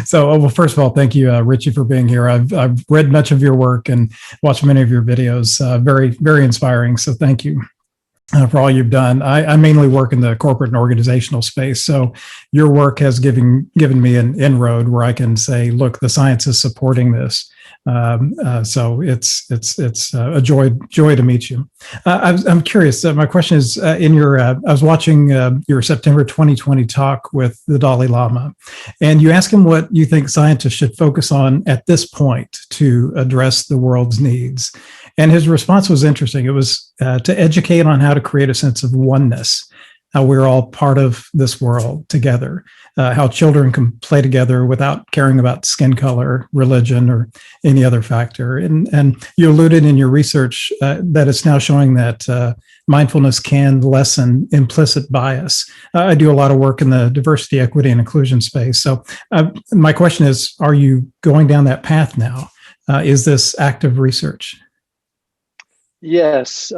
So, well, first of all, thank you, Richie, for being here. I've read much of your work and watched many of your videos. Very, very inspiring. So, thank you for all you've done. I mainly work in the corporate and organizational space. So your work has given me an inroad where I can say, look, the science is supporting this. So it's a joy to meet you. I'm curious. My question is, I was watching your September 2020 talk with the Dalai Lama, and you asked him what you think scientists should focus on at this point to address the world's needs. And his response was interesting. It was to educate on how to create a sense of oneness, how we're all part of this world together, how children can play together without caring about skin color, religion, or any other factor. And you alluded in your research that it's now showing that mindfulness can lessen implicit bias. I do a lot of work in the diversity, equity, and inclusion space. So my question is, are you going down that path now? Is this active research? Yes,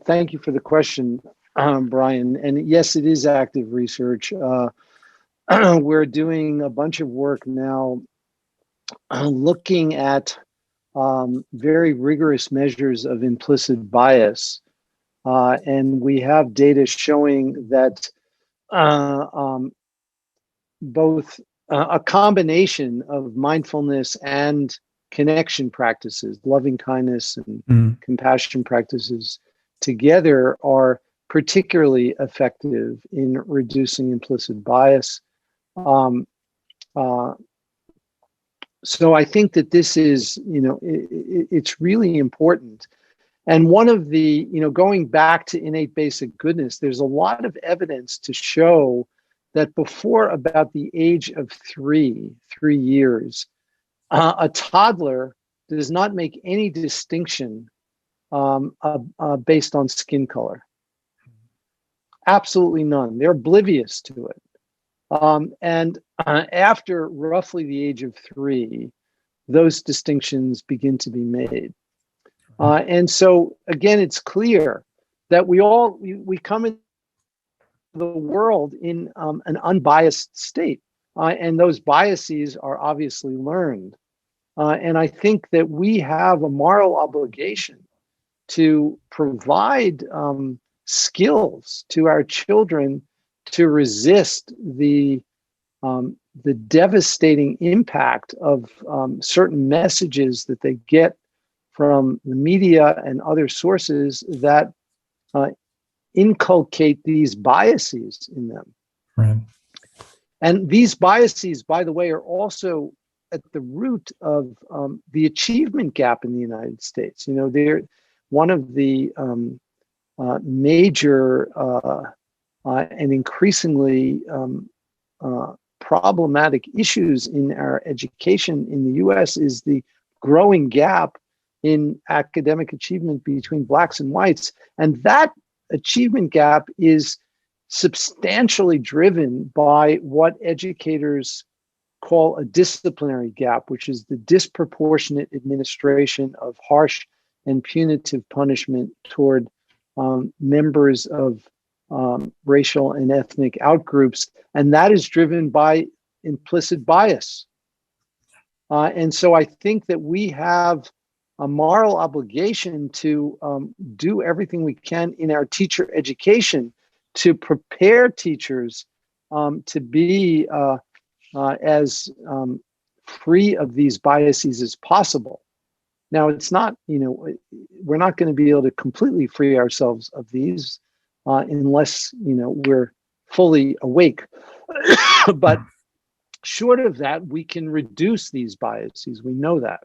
thank you for the question, Brian. And yes, it is active research. We're doing a bunch of work now looking at very rigorous measures of implicit bias. And we have data showing that both a combination of mindfulness and connection practices, loving kindness and compassion practices together are particularly effective in reducing implicit bias. So I think that this is, it's really important. And one of the, going back to innate basic goodness, there's a lot of evidence to show that before about the age of 3 years, a toddler does not make any distinction based on skin color. Absolutely none. They're oblivious to it. And after roughly the age of 3, those distinctions begin to be made. And so, again, it's clear that we come into the world in an unbiased state. And those biases are obviously learned. And I think that we have a moral obligation to provide skills to our children to resist the devastating impact of certain messages that they get from the media and other sources that inculcate these biases in them. Right. And these biases, by the way, are also at the root of the achievement gap in the United States. They're one of the major and increasingly problematic issues in our education in the US is the growing gap in academic achievement between Blacks and whites. And that achievement gap is substantially driven by what educators call a disciplinary gap, which is the disproportionate administration of harsh and punitive punishment toward members of racial and ethnic outgroups. And that is driven by implicit bias. And so I think that we have a moral obligation to do everything we can in our teacher education to prepare teachers to be as free of these biases as possible. Now, it's not, we're not going to be able to completely free ourselves of these unless, we're fully awake. But short of that, we can reduce these biases. We know that.